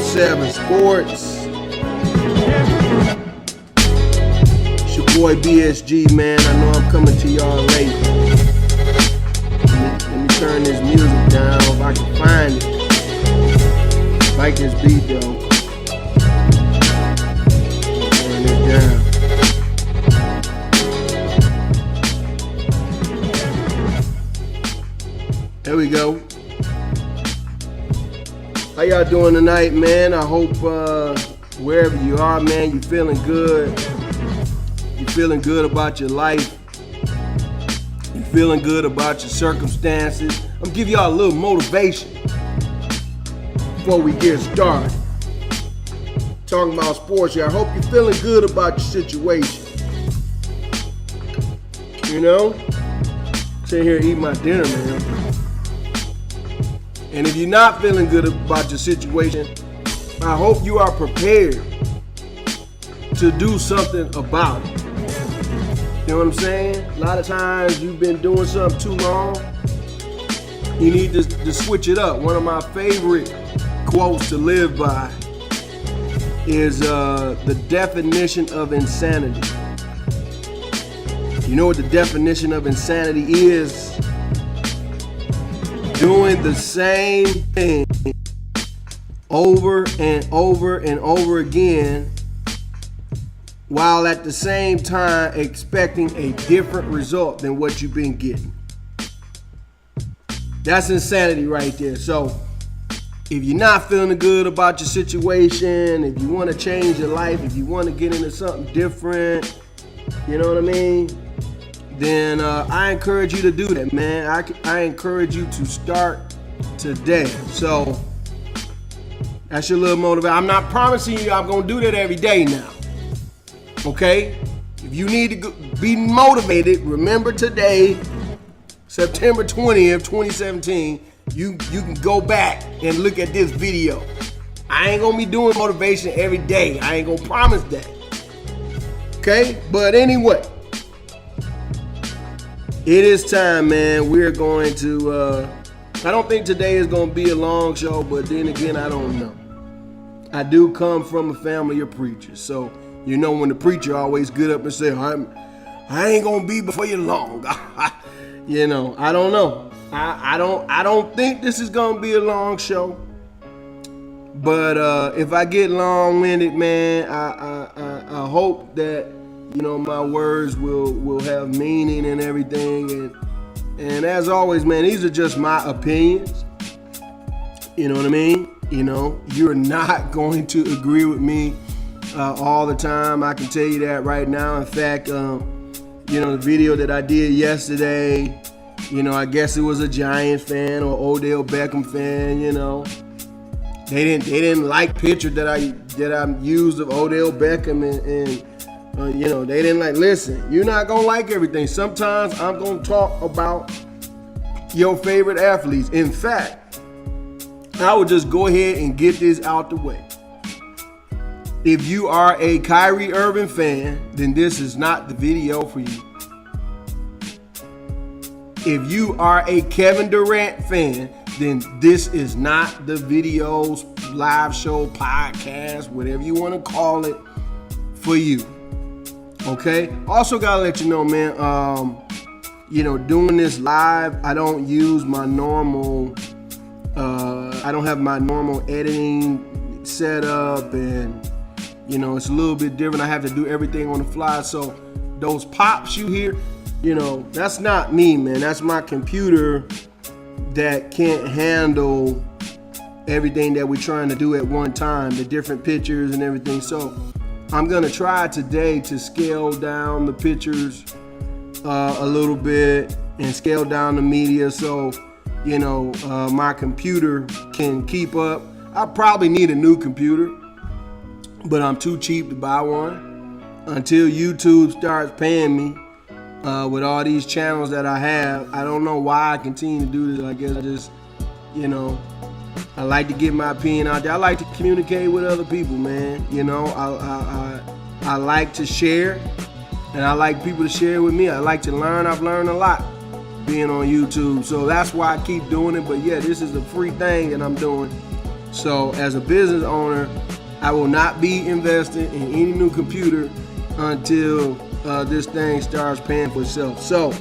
7 Sportz. It's your boy BSG, man. I know I'm coming to y'all late. Let me turn this music down if I can find it. I like this beat though. Turn it down. There we go. How y'all doing tonight, man? I hope wherever you are, man, you're feeling good. You're feeling good about your life. You're feeling good about your circumstances. I'm gonna give y'all a little motivation before we get started. Talking about sports here. I hope you're feeling good about your situation. You know? Sitting here eating my dinner, man. And if you're not feeling good about your situation, I hope you are prepared to do something about it. You know what I'm saying? A lot of times you've been doing something too long. You need to switch it up. One of my favorite quotes to live by is the definition of insanity. You know what the definition of insanity is? Doing the same thing over and over and over again, while at the same time expecting a different result than what you've been getting. That's insanity right there. So if you're not feeling good about your situation, if you want to change your life, if you want to get into something different, you know what I mean? Then I encourage you to do that, man. I encourage you to start today. So that's your little motivation. I'm not promising you I'm going to do that every day now. Okay? If you need to be motivated, remember today, September 20th, 2017, you can go back and look at this video. I ain't going to be doing motivation every day. I ain't going to promise that. Okay? But anyway, it is time, man. We're going to, I don't think today is going to be a long show, but then again, I don't know. I do come from a family of preachers. So, you know, when the preacher always get up and say, I ain't going to be before you long. You know, I don't know. I don't think this is going to be a long show. But if I get long-winded, man, I hope that, you know, my words will have meaning and everything. And as always, man, these are just my opinions. You know what I mean? You know, you're not going to agree with me all the time. I can tell you that right now. In fact, you know, the video that I did yesterday, you know, I guess it was a Giant fan or Odell Beckham fan, you know. They didn't like picture that I used of Odell Beckham and you know, they didn't like, listen, you're not going to like everything. Sometimes I'm going to talk about your favorite athletes. In fact, I would just go ahead and get this out the way. If you are a KYRIE Irving fan, then this is not the video for you. If you are a Kevin Durant fan, then this is not the videos, live show, podcast, whatever you want to call it, for you. Okay? Also gotta let you know, man, you know, doing this live, I don't use my normal, I don't have my normal editing setup, and, you know, it's a little bit different. I have to do everything on the fly, so those pops you hear, you know, that's not me, man. That's my computer that can't handle everything that we're trying to do at one time, the different pictures and everything. So I'm gonna try today to scale down the pictures a little bit and scale down the media so, you know, my computer can keep up. I probably need a new computer, but I'm too cheap to buy one until YouTube starts paying me with all these channels that I have. I don't know why I continue to do this. I guess I just, you know, I like to get my opinion out there. I like to communicate with other people, man. You know, I like to share, and I like people to share with me. I like to learn. I've learned a lot being on YouTube, so that's why I keep doing it. But yeah, this is a free thing that I'm doing. So as a business owner, I will not be investing in any new computer until this thing starts paying for itself. So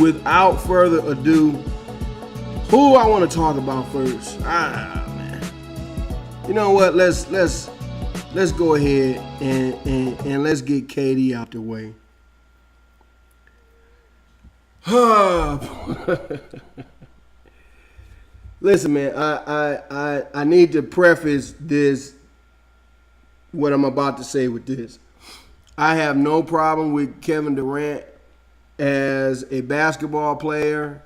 without further ado, who I want to talk about first? Man, you know what? Let's go ahead and let's get KD out the way. Listen, man, I need to preface this, what I'm about to say, with this. I have no problem with Kevin Durant as a basketball player.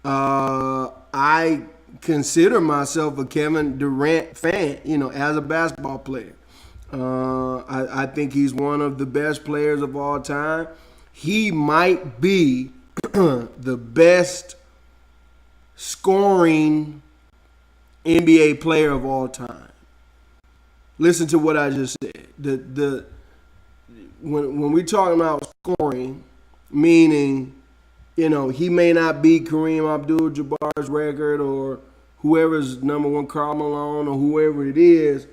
I consider myself a Kevin Durant fan, as a basketball player. I think he's one of the best players of all time. He might be the best scoring NBA player of all time. Listen to what I just said. When we're talking about scoring, meaning, he may not beat Kareem Abdul-Jabbar's record or whoever's number one, Karl Malone, or whoever it is,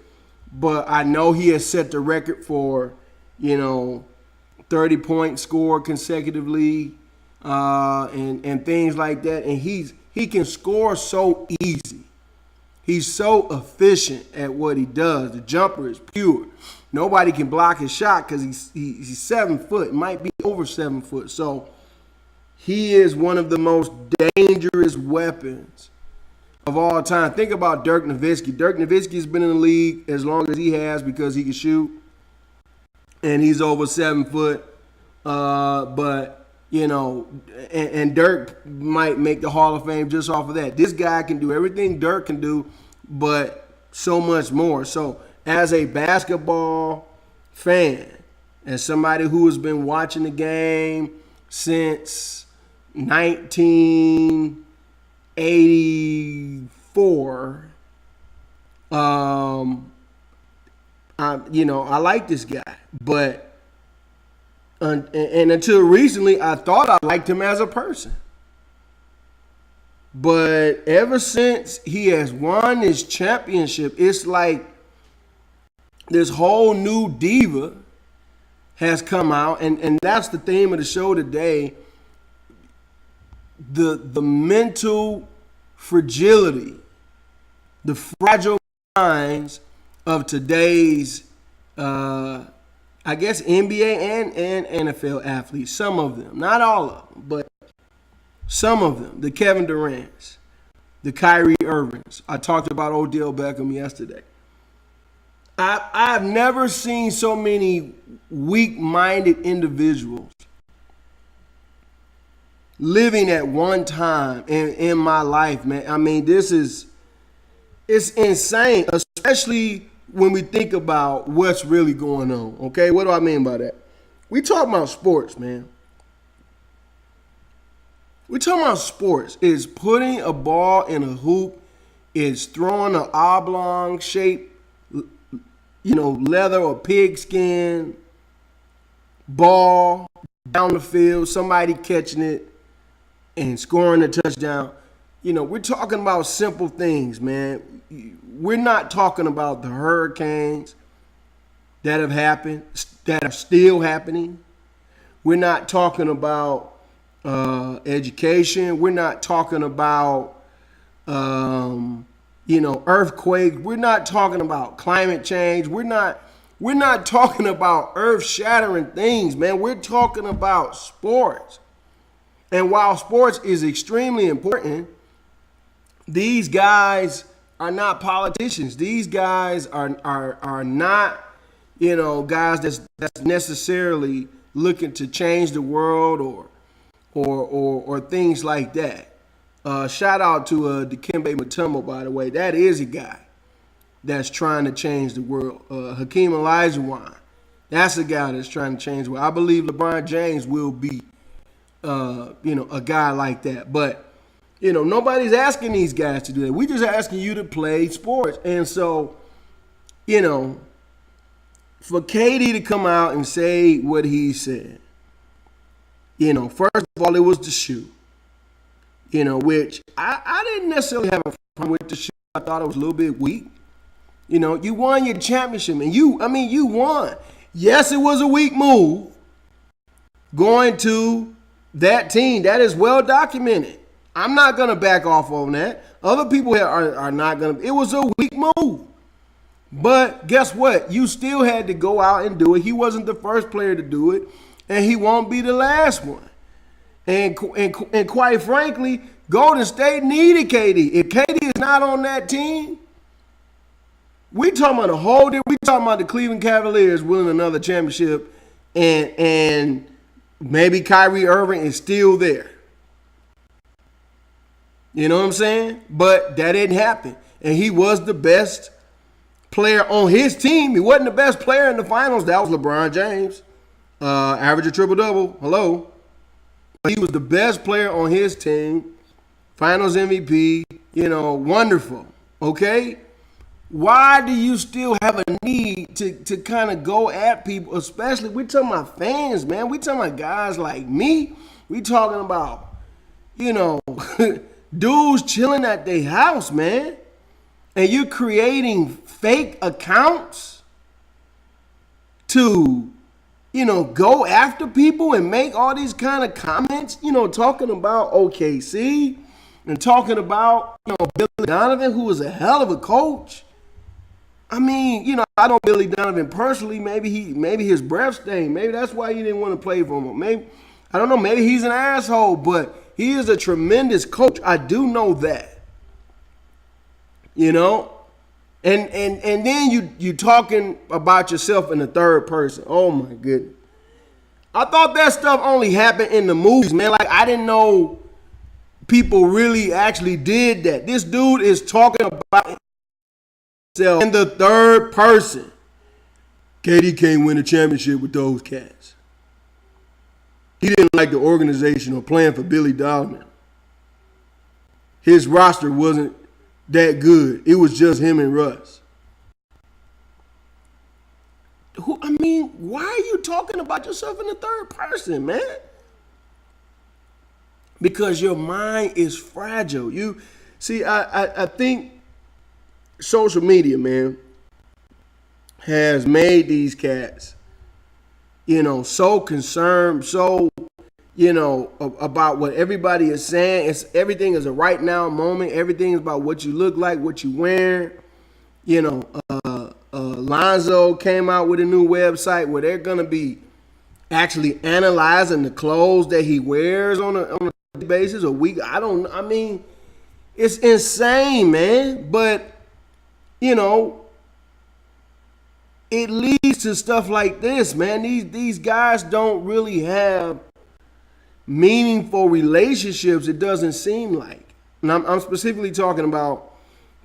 but I know he has set the record for, 30 points scored consecutively, and things like that. And he can score so easy. He's so efficient at what he does. The jumper is pure. Nobody can block his shot because he's 7 foot, might be over 7 foot. So he is one of the most dangerous weapons of all time. Think about Dirk Nowitzki. Dirk Nowitzki has been in the league as long as he has because he can shoot, and he's over 7 foot. But and Dirk might make the Hall of Fame just off of that. This guy can do everything Dirk can do, but so much more. So as a basketball fan, as somebody who has been watching the game since 1984, I like this guy, but and until recently, I thought I liked him as a person. But ever since he has won his championship, it's like this whole new diva has come out, and that's the theme of the show today. The mental fragility, the fragile minds of today's I guess NBA and NFL athletes, some of them, not all of them, but some of them, the Kevin Durants, the KYRIE Irvings. I talked about Odell Beckham yesterday. I've never seen so many weak-minded individuals living at one time in my life, man. I mean, it's insane, especially when we think about what's really going on, okay? What do I mean by that? We talk about sports, man. We talking about sports. It's putting a ball in a hoop. It's throwing an oblong shape, leather or pigskin ball down the field, somebody catching it and scoring a touchdown. We're talking about simple things, man. We're not talking about the hurricanes that have happened, that are still happening. We're not talking about education. We're not talking about, earthquakes. We're not talking about climate change. We're not talking about earth-shattering things, man. We're talking about sports. And while sports is extremely important, these guys are not politicians. These guys are not, guys that's necessarily looking to change the world or things like that. Shout out to Dikembe Mutombo, by the way. That is a guy that's trying to change the world. Hakeem Olajuwon, that's a guy that's trying to change the world. I believe LeBron James will be, a guy like that. But nobody's asking these guys to do that. We're just asking you to play sports. And so, for KD to come out and say what he said, first of all, it was the shoe, which I didn't necessarily have a problem with the shoe. I thought it was a little bit weak. You know, you won your championship, and you won. Yes, it was a weak move going to that team. That is well documented. I'm not going to back off on that. Other people are not going to. It was a weak move. But guess what? You still had to go out and do it. He wasn't the first player to do it, and he won't be the last one. And quite frankly, Golden State needed KD. If KD is not on that team, we talking about a whole different. We talking about the Cleveland Cavaliers winning another championship, and maybe Kyrie Irving is still there. You know what I'm saying? But that didn't happen, and he was the best player on his team. He wasn't the best player in the finals. That was LeBron James, average a triple-double. Hello. He was the best player on his team, finals MVP, you know, wonderful, okay? Why do you still have a need to kind of go at people, especially, we're talking about fans, man. We're talking about guys like me. We talking about, you know, dudes chilling at their house, man. And you're creating fake accounts to, you know, go after people and make all these kind of comments, you know, talking about OKC and talking about, you know, Billy Donovan, who was a hell of a coach. I mean, you know, I know Billy Donovan personally. Maybe his breath stank. Maybe that's why he didn't want to play for him. Maybe, I don't know, maybe he's an asshole, but he is a tremendous coach. I do know that. You know? And then you talking about yourself in the third person. Oh my goodness. I thought that stuff only happened in the movies, man. Like, I didn't know people really actually did that. This dude is talking about himself in the third person. KD can't win a championship with those cats. He didn't like the organization or playing for Billy Donovan. His roster wasn't that good. It was just him and Russ. Why are you talking about yourself in the third person, man? Because your mind is fragile. You see, I think social media, man, has made these cats, you know, so concerned, so, you know, about what everybody is saying. Everything is a right now moment. Everything is about what you look like, what you wearing. You know, Lonzo came out with a new website where they're gonna be actually analyzing the clothes that he wears on a basis, a week. I mean, it's insane, man. But, you know, it leads to stuff like this, man. These guys don't really have meaningful relationships, it doesn't seem like. And I'm specifically talking about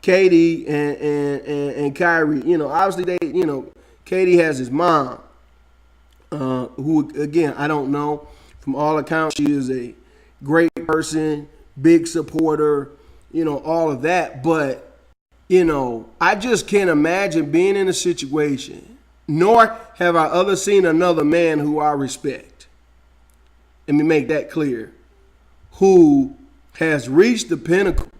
KD and Kyrie. You know, obviously KD has his mom, who, again, I don't know. From all accounts, she is a great person, big supporter, you know, all of that. But, you know, I just can't imagine being in a situation, nor have I ever seen another man who I respect. Let me make that clear, who has reached the pinnacle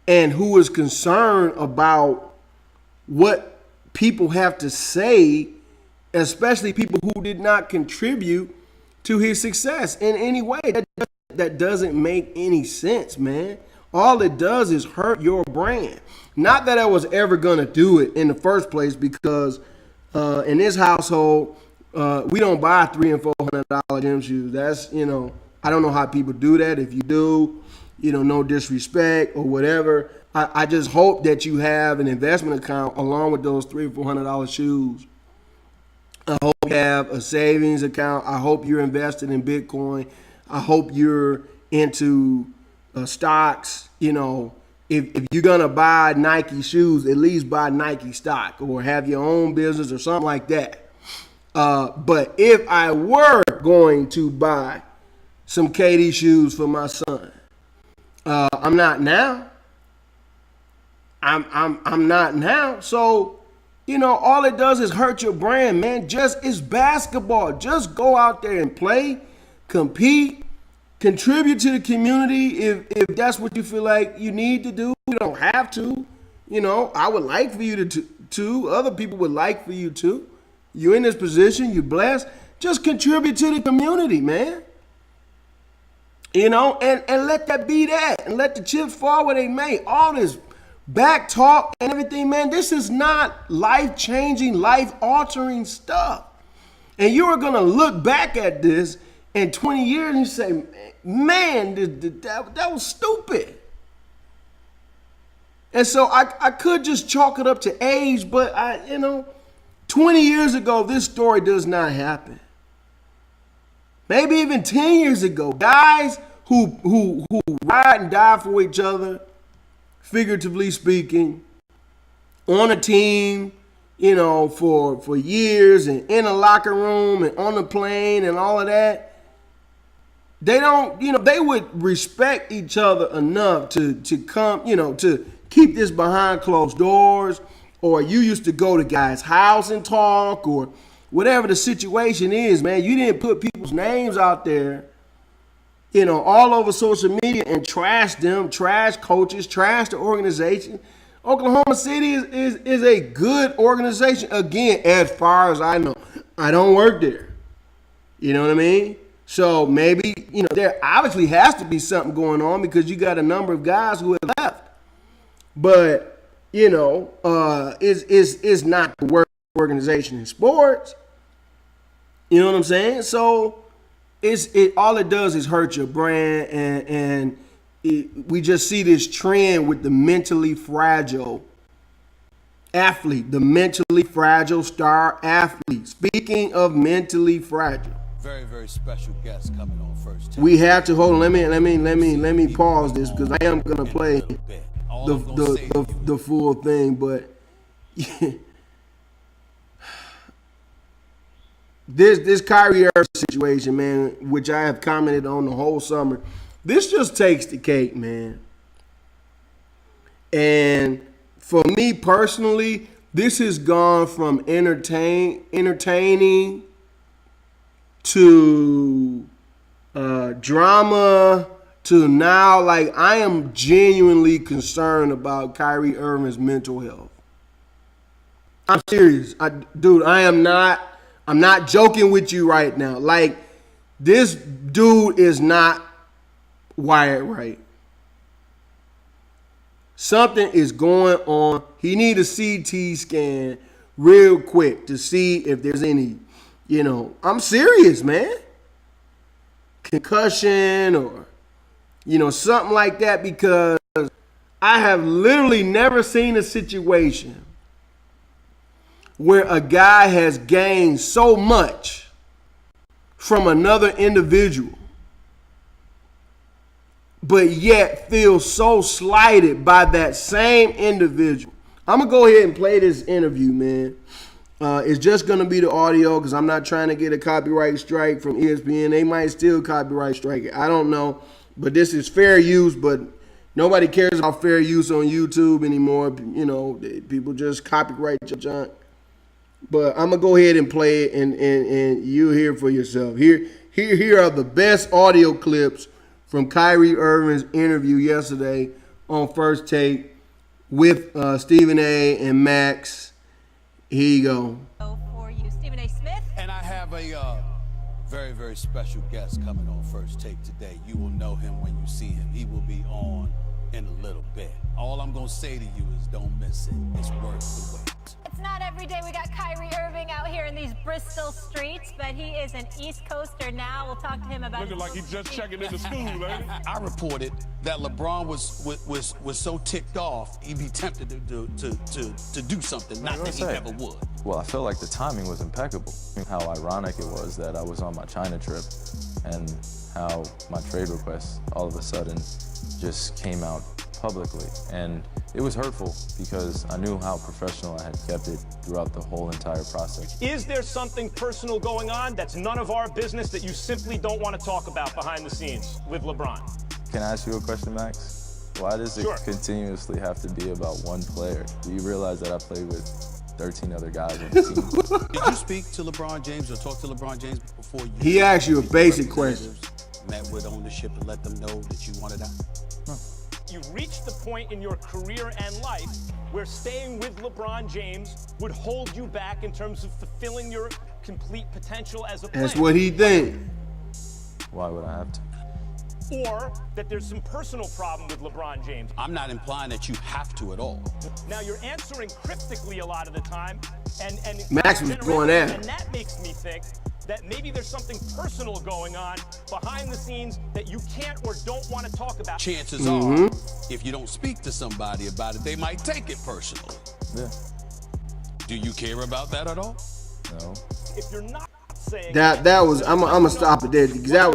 and who is concerned about what people have to say, especially people who did not contribute to his success in any way. That doesn't make any sense, man. All it does is hurt your brand. Not that I was ever going to do it in the first place, because in this household, we don't buy $300 and $400 gym shoes. That's, you know, I don't know how people do that. If you do, you know, no disrespect or whatever. I just hope that you have an investment account along with those $300 or $400 shoes. I hope you have a savings account. I hope you're invested in Bitcoin. I hope you're into stocks. You know, if you're going to buy Nike shoes, at least buy Nike stock or have your own business or something like that. But if I were going to buy some KD shoes for my son, I'm not now. I'm not now. So, you know, all it does is hurt your brand, man. It's basketball. Just go out there and play, compete, contribute to the community if that's what you feel like you need to do. You don't have to. You know, I would like for you to. Other people would like for you to. You're in this position. You're blessed. Just contribute to the community, man. You know, and let that be that. And let the chips fall where they may. All this back talk and everything, man, this is not life-changing, life-altering stuff. And you are going to look back at this in 20 years and say, man, that was stupid. And so I could just chalk it up to age, but 20 years ago, this story does not happen. Maybe even 10 years ago, guys who ride and die for each other, figuratively speaking, on a team, you know, for years, and in a locker room and on the plane and all of that, they don't, you know, they would respect each other enough to come, you know, to keep this behind closed doors, or you used to go to guys' house and talk, or whatever the situation is, man. You didn't put people's names out there, you know, all over social media and trash them, trash coaches, trash the organization. Oklahoma City is a good organization. Again, as far as I know, I don't work there. You know what I mean? So maybe, you know, there obviously has to be something going on because you got a number of guys who have left. But, you know, is not the worst organization in sports. You know what I'm saying? So all it does is hurt your brand, and we just see this trend with the mentally fragile athlete, the mentally fragile star athlete. Speaking of mentally fragile, very, very special guest coming on first. We have to hold on. Let me pause this because I am gonna play the full thing, but this KYRIE Irving situation, man, which I have commented on the whole summer, this just takes the cake, man. And for me personally, this has gone from entertaining to drama to now, like, I am genuinely concerned about KYRIE Irving's mental health. I'm serious. Dude, I'm not joking with you right now. Like, this dude is not wired right. Something is going on. He need a CT scan real quick to see if there's any, you know, I'm serious, man. Concussion or, you know, something like that, because I have literally never seen a situation where a guy has gained so much from another individual, but yet feels so slighted by that same individual. I'm going to go ahead and play this interview, man. It's just going to be the audio because I'm not trying to get a copyright strike from ESPN. They might still copyright strike it. I don't know. But this is fair use, but nobody cares about fair use on YouTube anymore. You know, people just copyright your junk. But I'm going to go ahead and play it, and you hear for yourself. Here are the best audio clips from KYRIE Irving's interview yesterday on First Take with Stephen A. and Max. Here you go. For you, Stephen A. Smith. And I have a very, very special guest coming on First Take today. You will know him when you see him. He will be on in a little bit. All I'm going to say to you is don't miss it. It's worth the wait. It's not every day we got KYRIE Irving out here in these Bristol streets, but he is an East Coaster now. We'll talk to him about looking like he's just checking into school, ain't he? I reported that LeBron was so ticked off, he'd be tempted to do something, not that he never would. Well, I felt like the timing was impeccable. How ironic it was that I was on my China trip and how my trade request all of a sudden just came out publicly. And it was hurtful because I knew how professional I had kept it throughout the whole entire process. Is there something personal going on that's none of our business that you simply don't want to talk about behind the scenes with LeBron? Can I ask you a question, Max? Why does it continuously have to be about one player? Do you realize that I played with 13 other guys on the team? Did you speak to LeBron James or talk to LeBron James before you? He asked you a basic question. Met with ownership and let them know that you wanted out? No. you've reached the point in your career and life where staying with LeBron James would hold you back in terms of fulfilling your complete potential as a player. That's what he think. Why would I have to? Or that there's some personal problem with LeBron James. I'm not implying that you have to at all. Now you're answering cryptically a lot of the time, and Max was going there. and that makes me think that maybe there's something personal going on behind the scenes that you can't or don't want to talk about. Chances are, if you don't speak to somebody about it, they might take it personally. Yeah. Do you care about that at all? No. If you're not saying That was I'm gonna stop it there because that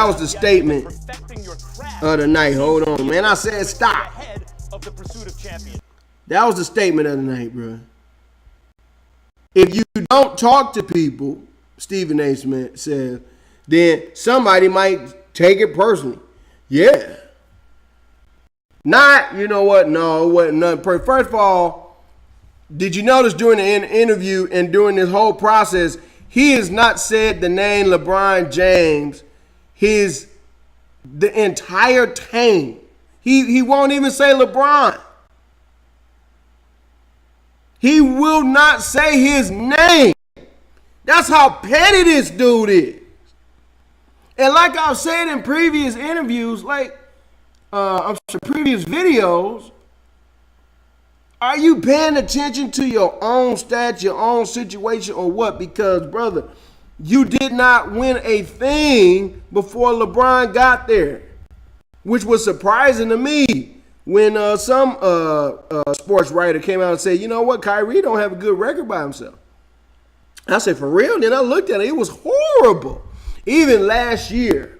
was the statement of the night. Hold on, man. I said stop. ahead of the pursuit of champions. That was the statement of the night, bro. If you don't talk to people, Stephen A. Smith says, then somebody might take it personally. Yeah. Not, you know what? No, it wasn't nothing. First of all, did you notice during the interview and during this whole process, he has not said the name LeBron James the entire time. He won't even say LeBron. He will not say his name. That's how petty this dude is. And like I've said in previous interviews, previous videos, are you paying attention to your own stats, your own situation, or what? Because, brother, you did not win a thing before LeBron got there, which was surprising to me when some sports writer came out and said, you know what, Kyrie don't have a good record by himself. I said, for real? Then I looked at it. It was horrible. Even last year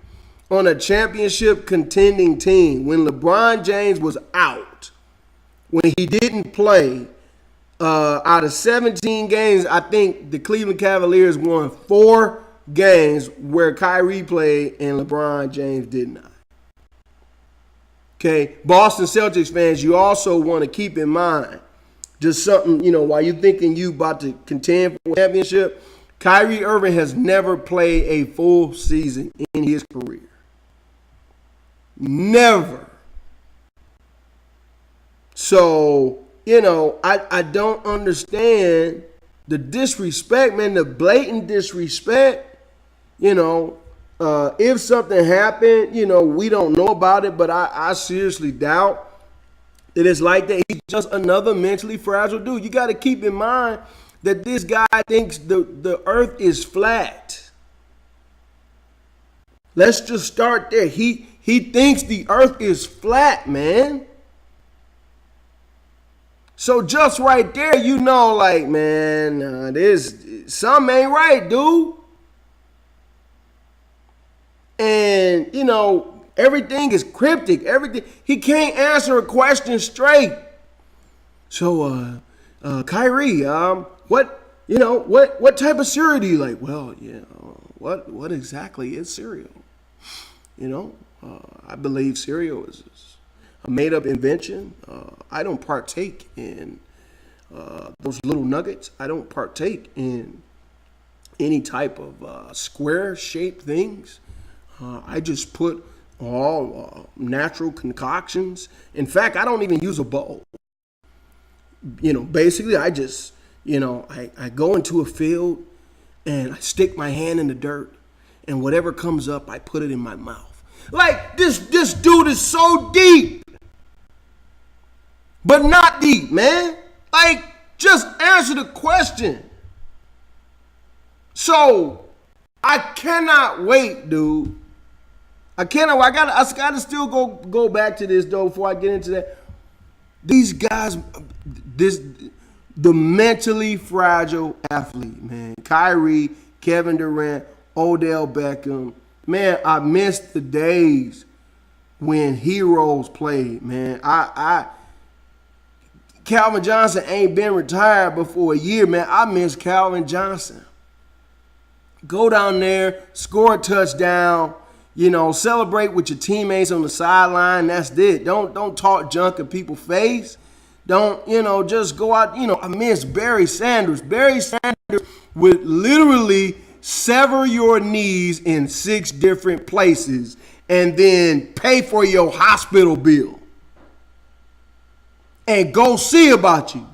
on a championship contending team, when LeBron James was out, when he didn't play, out of 17 games, I think the Cleveland Cavaliers won 4 games where Kyrie played and LeBron James did not. Okay, Boston Celtics fans, you also want to keep in mind just something, while you're thinking you about to contend for a championship, Kyrie Irving has never played a full season in his career. Never. So, I don't understand the disrespect, man, the blatant disrespect. If something happened, we don't know about it, but I seriously doubt that it's like that. He's just another mentally fragile dude. You got to keep in mind that this guy thinks the earth is flat. Let's just start there. He thinks the earth is flat, man. So just right there, man, something ain't right, dude. And, everything is cryptic. Everything. He can't answer a question straight. So, Kyrie, what type of cereal do you like? Well, what exactly is cereal? I believe cereal is a made-up invention. I don't partake in those little nuggets. I don't partake in any type of square-shaped things. I just put all natural concoctions. In fact, I don't even use a bowl. Basically, I just, I go into a field and I stick my hand in the dirt, and whatever comes up, I put it in my mouth. Like, this dude is so deep, but not deep, man. Like, just answer the question. So, I cannot wait, dude. I gotta still go back to this though before I get into that. These guys, the mentally fragile athlete, man. Kyrie, Kevin Durant, Odell Beckham. Man, I miss the days when heroes played, man. Calvin Johnson ain't been retired before a year, man. I miss Calvin Johnson. Go down there, score a touchdown. Celebrate with your teammates on the sideline. That's it. Don't talk junk in people's face. Don't, just go out. I miss Barry Sanders. Barry Sanders would literally sever your knees in 6 different places and then pay for your hospital bill. and go see about you.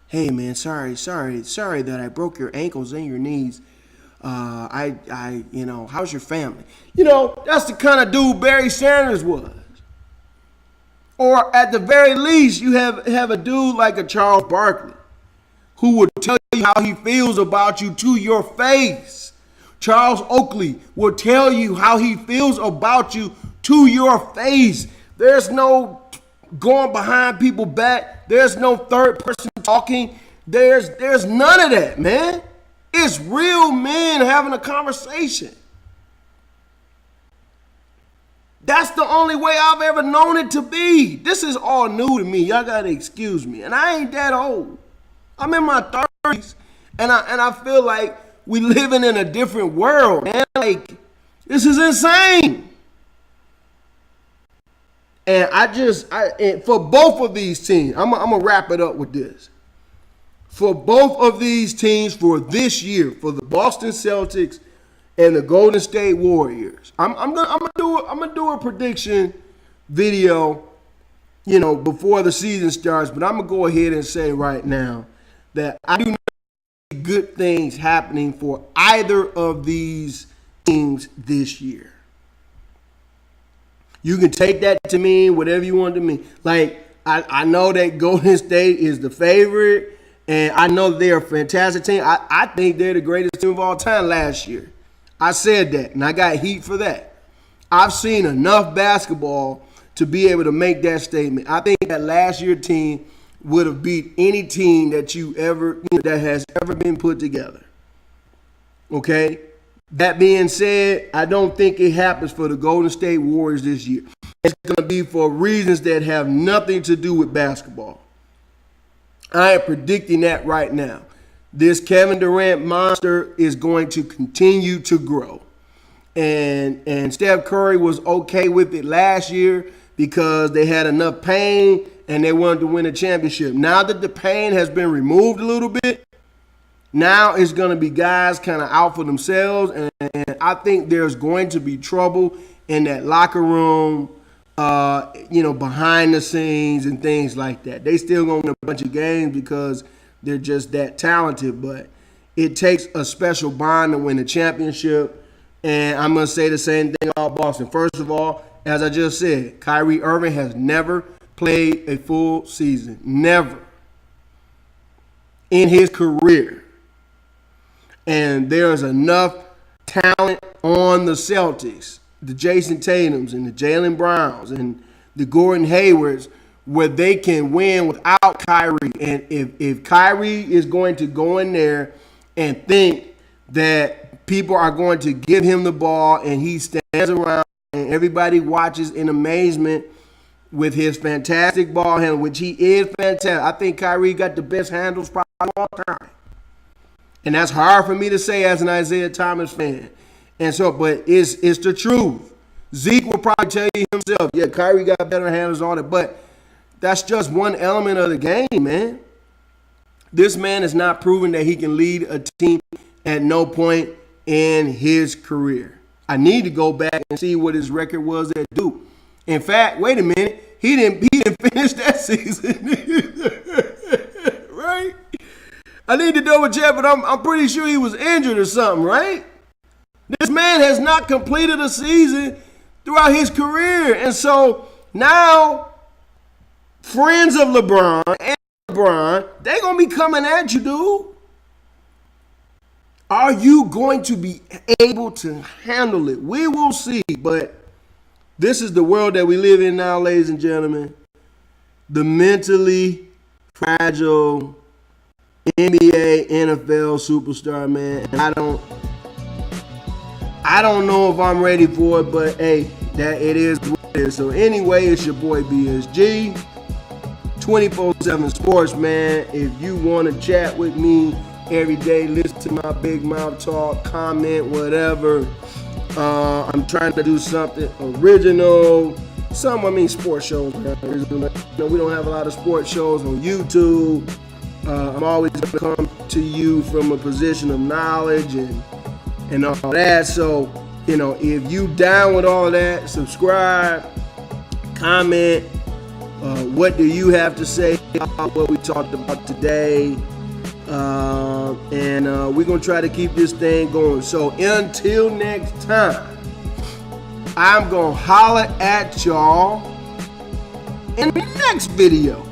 Hey man, sorry that I broke your ankles and your knees. How's your family? That's the kind of dude Barry Sanders was. Or at the very least, you have a dude like a Charles Barkley who would tell you how he feels about you to your face. Charles Oakley will tell you how he feels about you to your face. There's no going behind people's back. There's no third person talking. There's none of that, man. It's real men having a conversation. That's the only way I've ever known it to be. This is all new to me. Y'all gotta excuse me. And I ain't that old. I'm in my 30s, and I feel like we living in a different world, man. Like, this is insane. And for both of these teams, I'm gonna wrap it up with this. For both of these teams for this year, for the Boston Celtics and the Golden State Warriors, I'm gonna do a prediction video, before the season starts. But I'm gonna go ahead and say right now that I do not see good things happening for either of these teams this year. You can take that to mean whatever you want to mean. Like, I know that Golden State is the favorite, and I know they're a fantastic team. I think they're the greatest team of all time last year. I said that, and I got heat for that. I've seen enough basketball to be able to make that statement. I think that last year's team would have beat any team that that has ever been put together. Okay? That being said, I don't think it happens for the Golden State Warriors this year. It's going to be for reasons that have nothing to do with basketball. I am predicting that right now. This Kevin Durant monster is going to continue to grow. And Steph Curry was okay with it last year because they had enough pain and they wanted to win a championship. Now that the pain has been removed a little bit, now it's going to be guys kind of out for themselves, and I think there's going to be trouble in that locker room, behind the scenes and things like that. They still going to win a bunch of games because they're just that talented, but it takes a special bond to win a championship, and I'm going to say the same thing about Boston. First of all, as I just said, Kyrie Irving has never played a full season. Never. In his career. And there's enough talent on the Celtics, the Jason Tatums and the Jaylen Browns and the Gordon Haywards, where they can win without Kyrie. And if Kyrie is going to go in there and think that people are going to give him the ball and he stands around and everybody watches in amazement with his fantastic ball handle, which he is fantastic. I think Kyrie got the best handles probably of all time. And that's hard for me to say as an Isaiah Thomas fan. And so, but it's the truth. Zeke will probably tell you himself, yeah, Kyrie got better handles on it, but that's just one element of the game, man. This man has not proven that he can lead a team at no point in his career. I need to go back and see what his record was at Duke. In fact, wait a minute, he didn't finish that season. Right? I need to double check, but I'm pretty sure he was injured or something, right? This man has not completed a season throughout his career. And so now, friends of LeBron and LeBron, they're going to be coming at you, dude. Are you going to be able to handle it? We will see, but this is the world that we live in now, ladies and gentlemen. The mentally fragile NBA, NFL superstar, man. And I don't know if I'm ready for it, but hey, that it is what it is. So anyway, it's your boy BSG, 24/7 Sports, man. If you want to chat with me every day, listen to my big mouth talk, comment, whatever. I'm trying to do something original. Sports shows. We don't have a lot of sports shows on YouTube. I'm always going to come to you from a position of knowledge and all that. So, if you down with all that, subscribe, comment, What do you have to say about what we talked about today? And we're going to try to keep this thing going. So until next time, I'm going to holler at y'all in the next video.